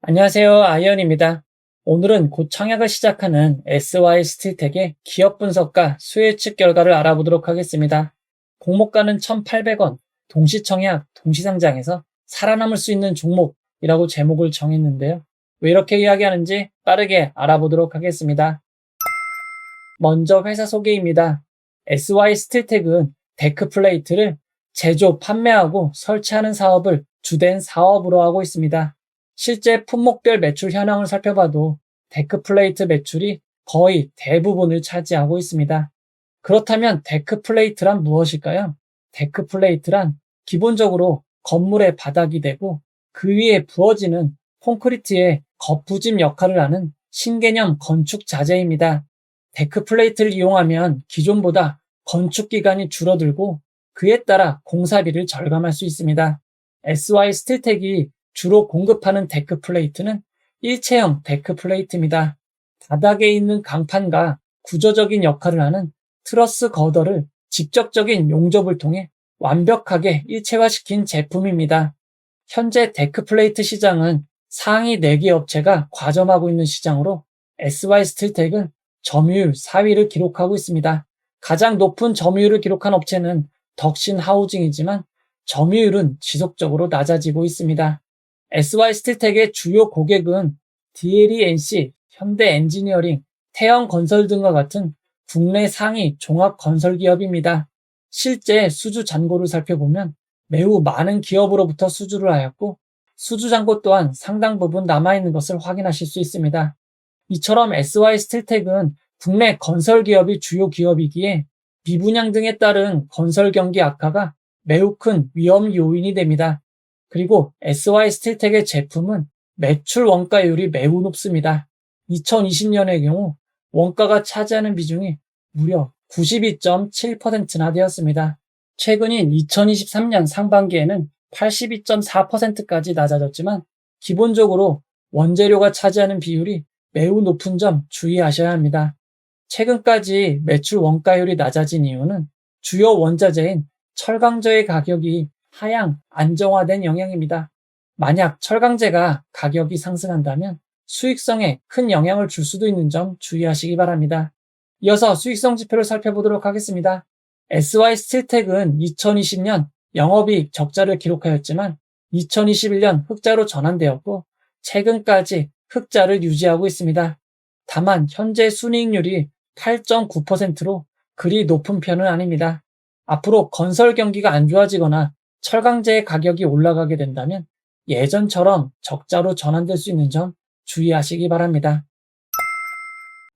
안녕하세요. 아이언입니다. 오늘은 곧 청약을 시작하는 SY스틸텍의 기업 분석과 수혜측 결과를 알아보도록 하겠습니다. 공모가는 1,800원, 동시청약, 동시상장에서 살아남을 수 있는 종목이라고 제목을 정했는데요. 왜 이렇게 이야기하는지 빠르게 알아보도록 하겠습니다. 먼저 회사 소개입니다. SY스틸텍은 데크플레이트를 제조, 판매하고 설치하는 사업을 주된 사업으로 하고 있습니다. 실제 품목별 매출 현황을 살펴봐도 데크플레이트 매출이 거의 대부분을 차지하고 있습니다. 그렇다면 데크플레이트란 무엇일까요? 데크플레이트란 기본적으로 건물의 바닥이 되고 그 위에 부어지는 콘크리트의 거푸집 역할을 하는 신개념 건축 자재입니다. 데크플레이트를 이용하면 기존보다 건축 기간이 줄어들고 그에 따라 공사비를 절감할 수 있습니다. SY스틸텍이 주로 공급하는 데크플레이트는 일체형 데크플레이트입니다. 바닥에 있는 강판과 구조적인 역할을 하는 트러스 거더를 직접적인 용접을 통해 완벽하게 일체화시킨 제품입니다. 현재 데크플레이트 시장은 상위 4개 업체가 과점하고 있는 시장으로 SY스틸텍은 점유율 4위를 기록하고 있습니다. 가장 높은 점유율을 기록한 업체는 덕신하우징이지만 점유율은 지속적으로 낮아지고 있습니다. SY스틸텍의 주요 고객은 DLENC, 현대엔지니어링, 태영건설 등과 같은 국내 상위 종합건설기업입니다. 실제 수주 잔고를 살펴보면 매우 많은 기업으로부터 수주를 하였고 수주 잔고 또한 상당 부분 남아있는 것을 확인하실 수 있습니다. 이처럼 SY스틸텍은 국내 건설기업이 주요 기업이기에 미분양 등에 따른 건설 경기 악화가 매우 큰 위험 요인이 됩니다. 그리고 SY스틸텍의 제품은 매출 원가율이 매우 높습니다. 2020년의 경우 원가가 차지하는 비중이 무려 92.7%나 되었습니다. 최근인 2023년 상반기에는 82.4%까지 낮아졌지만 기본적으로 원재료가 차지하는 비율이 매우 높은 점 주의하셔야 합니다. 최근까지 매출 원가율이 낮아진 이유는 주요 원자재인 철강제의 가격이 하향 안정화된 영향입니다. 만약 철강제가 가격이 상승한다면 수익성에 큰 영향을 줄 수도 있는 점 주의하시기 바랍니다. 이어서 수익성 지표를 살펴보도록 하겠습니다. SY스틸텍은 2020년 영업이익 적자를 기록하였지만 2021년 흑자로 전환되었고 최근까지 흑자를 유지하고 있습니다. 다만 현재 순이익률이 8.9%로 그리 높은 편은 아닙니다. 앞으로 건설 경기가 안 좋아지거나 철강제의 가격이 올라가게 된다면 예전처럼 적자로 전환될 수 있는 점 주의하시기 바랍니다.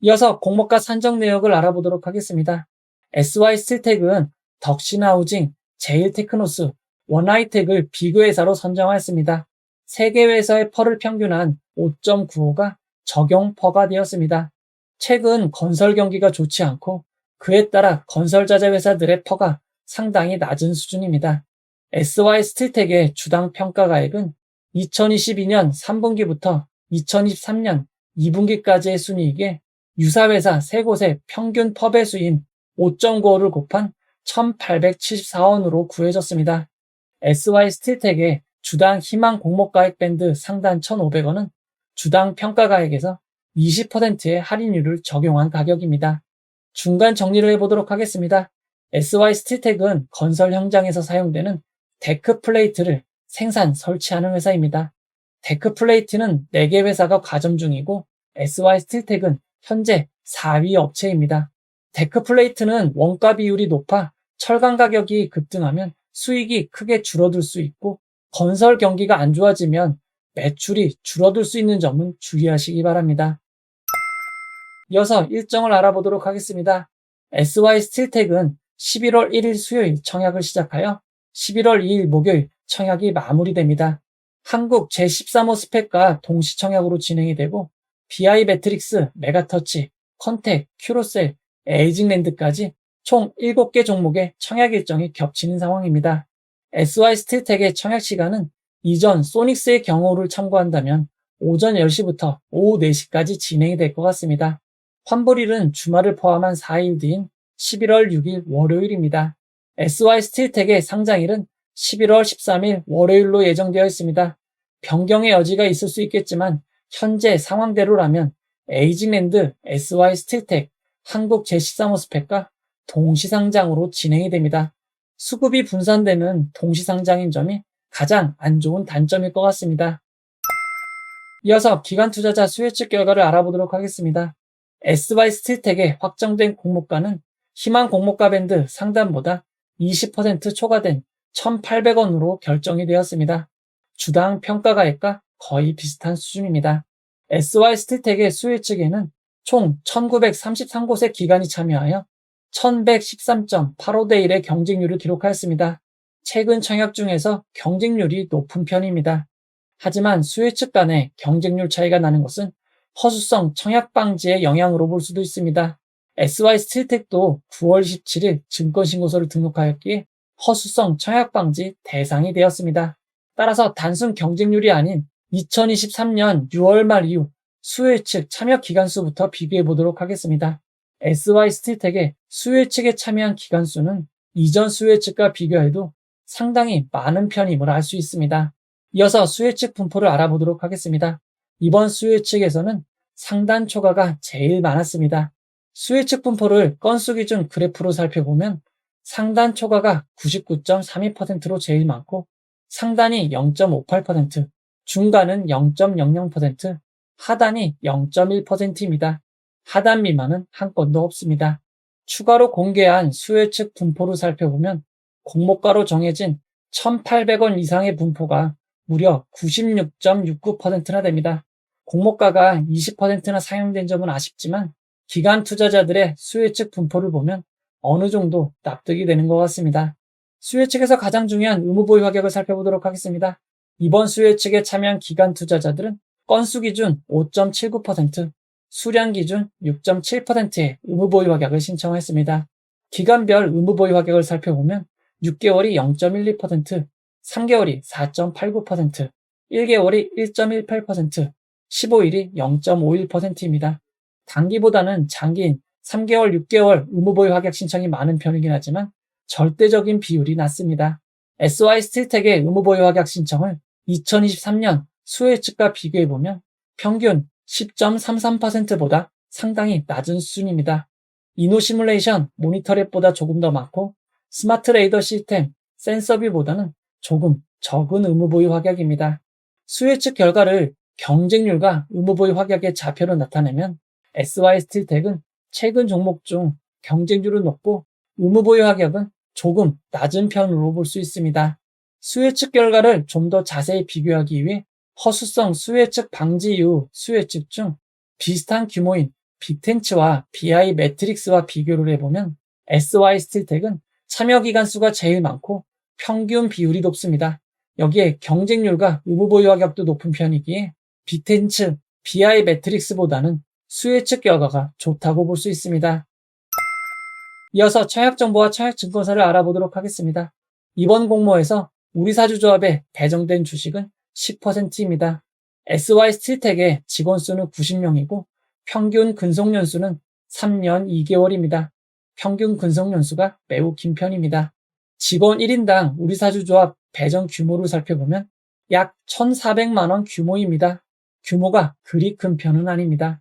이어서 공모가 산정 내역을 알아보도록 하겠습니다. SY스틸텍은 덕신하우징, 제일테크노스, 원하이텍을 비교회사로 선정하였습니다. 3개 회사의 펄을 평균한 5.95가 적용 펄가 되었습니다. 최근 건설 경기가 좋지 않고 그에 따라 건설자재 회사들의 펄가 상당히 낮은 수준입니다. SY스틸텍의 주당 평가가액은 2022년 3분기부터 2023년 2분기까지의 순이익에 유사회사 3곳의 평균 퍼배수인 5.95를 곱한 1,874원으로 구해졌습니다. SY스틸텍의 주당 희망 공모가액 밴드 상단 1,500원은 주당 평가가액에서 20%의 할인율을 적용한 가격입니다. 중간 정리를 해보도록 하겠습니다. SY스틸텍은 건설 현장에서 사용되는 데크플레이트를 생산, 설치하는 회사입니다. 데크플레이트는 4개 회사가 과점 중이고 SY스틸텍은 현재 4위 업체입니다. 데크플레이트는 원가 비율이 높아 철강 가격이 급등하면 수익이 크게 줄어들 수 있고 건설 경기가 안 좋아지면 매출이 줄어들 수 있는 점은 주의하시기 바랍니다. 이어서 일정을 알아보도록 하겠습니다. SY스틸텍은 11월 1일 수요일 청약을 시작하여 11월 2일 목요일 청약이 마무리됩니다. 한국 제13호 스펙과 동시 청약으로 진행이 되고 BI 매트릭스, 메가터치, 컨택, 큐로셀, 에이징랜드까지 총 7개 종목의 청약 일정이 겹치는 상황입니다. SY스틸텍의 청약 시간은 이전 소닉스의 경우를 참고한다면 오전 10시부터 오후 4시까지 진행이 될 것 같습니다. 환불일은 주말을 포함한 4일 뒤인 11월 6일 월요일입니다. SY스틸텍의 상장일은 11월 13일 월요일로 예정되어 있습니다. 변경의 여지가 있을 수 있겠지만 현재 상황대로라면 에이징랜드, SY스틸텍, 한국제14모스펫과 동시상장으로 진행이 됩니다. 수급이 분산되는 동시상장인 점이 가장 안 좋은 단점일 것 같습니다. 이어서 기관 투자자 수혜측 결과를 알아보도록 하겠습니다. SY스틸텍의 확정된 공모가는 희망 공모가 밴드 상단보다 20% 초과된 1,800원으로 결정이 되었습니다. 주당 평가가액과 거의 비슷한 수준입니다. SY스틸텍의 수혜측에는 총 1933곳의 기관이 참여하여 1113.85대 1의 경쟁률을 기록하였습니다. 최근 청약 중에서 경쟁률이 높은 편입니다. 하지만 수혜측 간의 경쟁률 차이가 나는 것은 허수성 청약 방지의 영향으로 볼 수도 있습니다. SY스틸텍도 9월 17일 증권신고서를 등록하였기에 허수성 청약 방지 대상이 되었습니다. 따라서 단순 경쟁률이 아닌 2023년 6월 말 이후 수혜측 참여 기간수부터 비교해 보도록 하겠습니다. SY스틸텍의 수혜측에 참여한 기간수는 이전 수혜측과 비교해도 상당히 많은 편임을 알 수 있습니다. 이어서 수혜측 분포를 알아보도록 하겠습니다. 이번 수혜측에서는 상단 초과가 제일 많았습니다. 수혜측 분포를 건수 기준 그래프로 살펴보면 상단 초과가 99.32%로 제일 많고 상단이 0.58%, 중간은 0.00%, 하단이 0.1%입니다. 하단 미만은 한 건도 없습니다. 추가로 공개한 수혜측 분포를 살펴보면 공모가로 정해진 1,800원 이상의 분포가 무려 96.69%나 됩니다. 공모가가 20%나 상향된 점은 아쉽지만 기관 투자자들의 수혜측 분포를 보면 어느 정도 납득이 되는 것 같습니다. 수혜측에서 가장 중요한 의무보유 가격을 살펴보도록 하겠습니다. 이번 수혜측에 참여한 기관 투자자들은 건수 기준 5.79%, 수량 기준 6.7%의 의무보유 가격을 신청했습니다. 기간별 의무보유 가격을 살펴보면 6개월이 0.12%, 3개월이 4.89%, 1개월이 1.18%, 15일이 0.51%입니다. 단기보다는 장기인 3개월, 6개월 의무보유 가격 신청이 많은 편이긴 하지만 절대적인 비율이 낮습니다. SY스틸텍의 의무보유 가격 신청을 2023년 수혜측과 비교해보면 평균 10.33%보다 상당히 낮은 수준입니다. 이노시뮬레이션, 모니터랩보다 조금 더 많고 스마트 레이더 시스템, 센서뷰보다는 조금 적은 의무보유 가격입니다. 수혜측 결과를 경쟁률과 의무보유 가격의 좌표로 나타내면 SY스틸텍은 최근 종목 중 경쟁률은 높고 의무보유 가격은 조금 낮은 편으로 볼 수 있습니다. 수혜측 결과를 좀 더 자세히 비교하기 위해 허수성 수혜측 방지 이후 수혜측 중 비슷한 규모인 빅텐츠와 BI 매트릭스와 비교를 해보면 SY스틸텍은 참여 기간 수가 제일 많고 평균 비율이 높습니다. 여기에 경쟁률과 의무보유 가격도 높은 편이기에 빅텐츠, BI 매트릭스보다는 수혜측 결과가 좋다고 볼 수 있습니다. 이어서 청약정보와 청약증권사를 알아보도록 하겠습니다. 이번 공모에서 우리사주조합에 배정된 주식은 10%입니다. SY스틸텍의 직원 수는 90명이고 평균 근속연수는 3년 2개월입니다. 평균 근속연수가 매우 긴 편입니다. 직원 1인당 우리사주조합 배정 규모를 살펴보면 약 1,400만 원 규모입니다. 규모가 그리 큰 편은 아닙니다.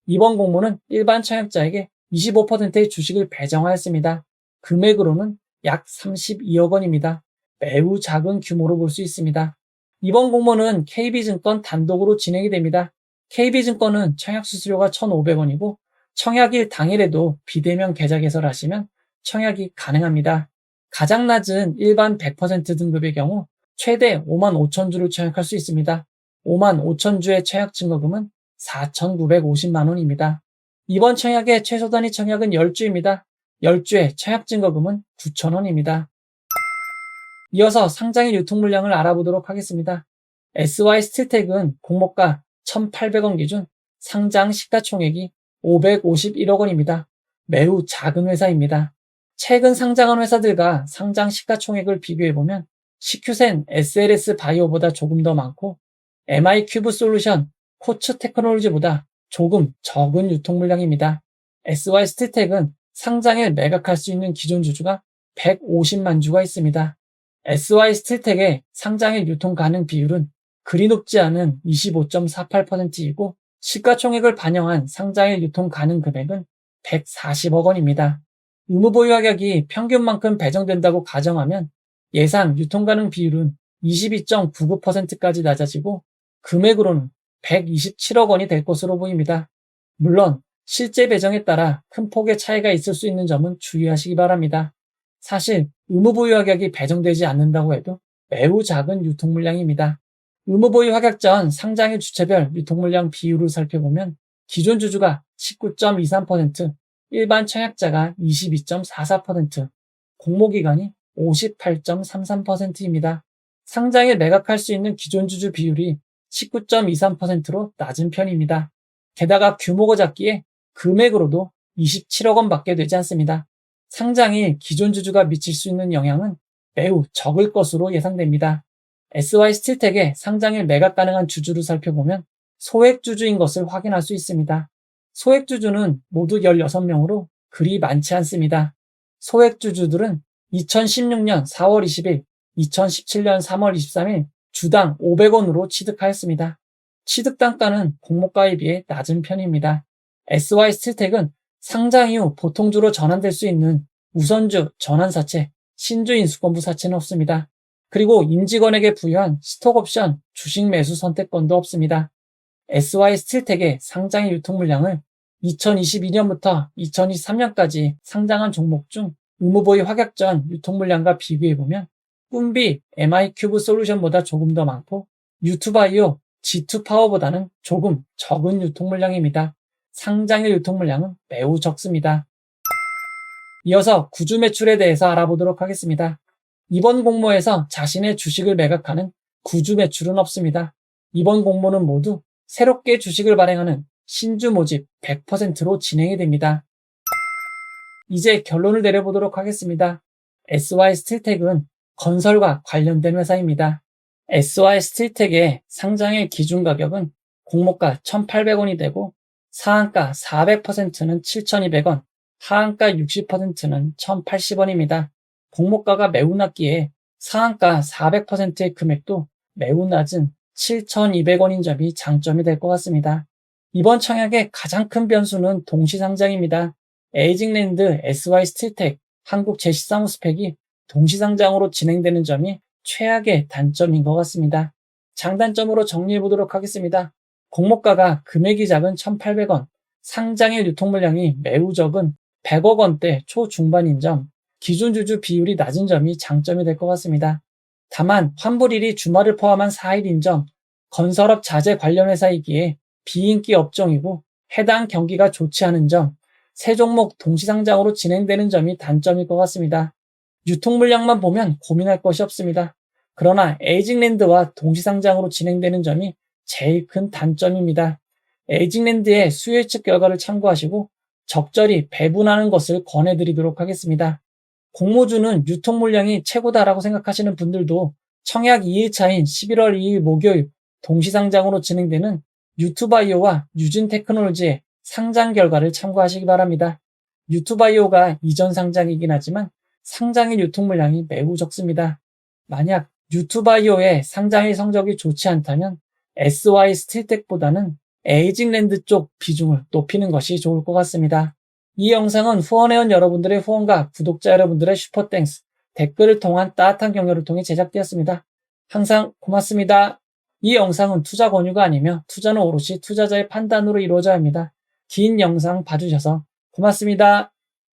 이번 공모는 일반 청약자에게 25%의 주식을 배정하였습니다. 금액으로는 약 32억 원입니다. 매우 작은 규모로 볼 수 있습니다. 이번 공모는 KB증권 단독으로 진행이 됩니다. KB증권은 청약 수수료가 1,500원이고 청약일 당일에도 비대면 계좌 개설을 하시면 청약이 가능합니다. 가장 낮은 일반 100% 등급의 경우 최대 5만 5천 주를 청약할 수 있습니다. 5만 5천 주의 청약 증거금은 4,950만 원입니다. 이번 청약의 최소 단위 청약은 10주입니다. 10주의 청약 증거금은 9,000원입니다. 이어서 상장일 유통 물량을 알아보도록 하겠습니다. SY스틸텍은 공모가 1,800원 기준 상장 시가총액이 551억 원입니다. 매우 작은 회사입니다. 최근 상장한 회사들과 상장 시가총액을 비교해보면 CQ센, SLS 바이오보다 조금 더 많고 MI큐브 솔루션, 코츠 테크놀로지보다 조금 적은 유통 물량입니다. SY스틸텍은 상장일 매각할 수 있는 기존 주주가 150만 주가 있습니다. SY스틸텍의 상장일 유통 가능 비율은 그리 높지 않은 25.48%이고 시가총액을 반영한 상장일 유통 가능 금액은 140억 원입니다. 의무보유 확약이 평균만큼 배정된다고 가정하면 예상 유통 가능 비율은 22.99%까지 낮아지고 금액으로는 127억 원이 될 것으로 보입니다. 물론 실제 배정에 따라 큰 폭의 차이가 있을 수 있는 점은 주의하시기 바랍니다. 사실 의무보유 확약이 배정되지 않는다고 해도 매우 작은 유통 물량입니다. 의무보유 확약 전 상장일 주체별 유통 물량 비율을 살펴보면 기존 주주가 19.23%, 일반 청약자가 22.44%, 공모기관이 58.33%입니다. 상장일 매각할 수 있는 기존 주주 비율이 19.23%로 낮은 편입니다. 게다가 규모가 작기에 금액으로도 27억 원밖에 되지 않습니다. 상장일 기존 주주가 미칠 수 있는 영향은 매우 적을 것으로 예상됩니다. SY스틸텍의 상장일 매각 가능한 주주를 살펴보면 소액 주주인 것을 확인할 수 있습니다. 소액 주주는 모두 16명으로 그리 많지 않습니다. 소액 주주들은 2016년 4월 20일, 2017년 3월 23일 주당 500원으로 취득하였습니다. 취득 단가는 공모가에 비해 낮은 편입니다. SY스틸텍은 상장 이후 보통주로 전환될 수 있는 우선주, 전환사채, 신주 인수권부 사채는 없습니다. 그리고 임직원에게 부여한 스톡옵션, 주식 매수 선택권도 없습니다. SY스틸텍의 상장일 유통 물량을 2022년부터 2023년까지 상장한 종목 중 의무보유 확약 전 유통 물량과 비교해보면 꿈비, MI큐브 솔루션보다 조금 더 많고 유투바이오, G2파워보다는 조금 적은 유통 물량입니다. 상장일 유통 물량은 매우 적습니다. 이어서 구주 매출에 대해서 알아보도록 하겠습니다. 이번 공모에서 자신의 주식을 매각하는 구주 매출은 없습니다. 이번 공모는 모두 새롭게 주식을 발행하는 신주 모집 100%로 진행이 됩니다. 이제 결론을 내려보도록 하겠습니다. SY스틸텍은 건설과 관련된 회사입니다. SY스틸텍의 상장일 기준 가격은 공모가 1,800원이 되고 상한가 400%는 7,200원, 하한가 60%는 1,080원입니다. 공모가가 매우 낮기에 상한가 400%의 금액도 매우 낮은 7,200원인 점이 장점이 될 것 같습니다. 이번 청약의 가장 큰 변수는 동시상장입니다. 에이징랜드, SY스틸텍, 한국제시사무스펙이 동시상장으로 진행되는 점이 최악의 단점인 것 같습니다. 장단점으로 정리해보도록 하겠습니다. 공모가가 금액이 작은 1,800원, 상장일 유통 물량이 매우 적은 100억 원대 초중반인 점, 기존 주주 비율이 낮은 점이 장점이 될 것 같습니다. 다만 환불일이 주말을 포함한 4일인 점, 건설업 자재 관련 회사이기에 비인기 업종이고 해당 경기가 좋지 않은 점, 세 종목 동시상장으로 진행되는 점이 단점일 것 같습니다. 유통 물량만 보면 고민할 것이 없습니다. 그러나 에이징랜드와 동시상장으로 진행되는 점이 제일 큰 단점입니다. 에이징랜드의 수요 예측 결과를 참고하시고 적절히 배분하는 것을 권해드리도록 하겠습니다. 공모주는 유통 물량이 최고다라고 생각하시는 분들도 청약 2일차인 11월 2일 목요일 동시상장으로 진행되는 유투바이오와 유진테크놀로지의 상장 결과를 참고하시기 바랍니다. 유투바이오가 이전 상장이긴 하지만 상장일 유통 물량이 매우 적습니다. 만약 유투바이오의 상장일 성적이 좋지 않다면 SY스틸텍보다는 에이징랜드 쪽 비중을 높이는 것이 좋을 것 같습니다. 이 영상은 후원회원 여러분들의 후원과 구독자 여러분들의 슈퍼땡스, 댓글을 통한 따뜻한 격려를 통해 제작되었습니다. 항상 고맙습니다. 이 영상은 투자 권유가 아니며 투자는 오롯이 투자자의 판단으로 이루어져야 합니다. 긴 영상 봐주셔서 고맙습니다.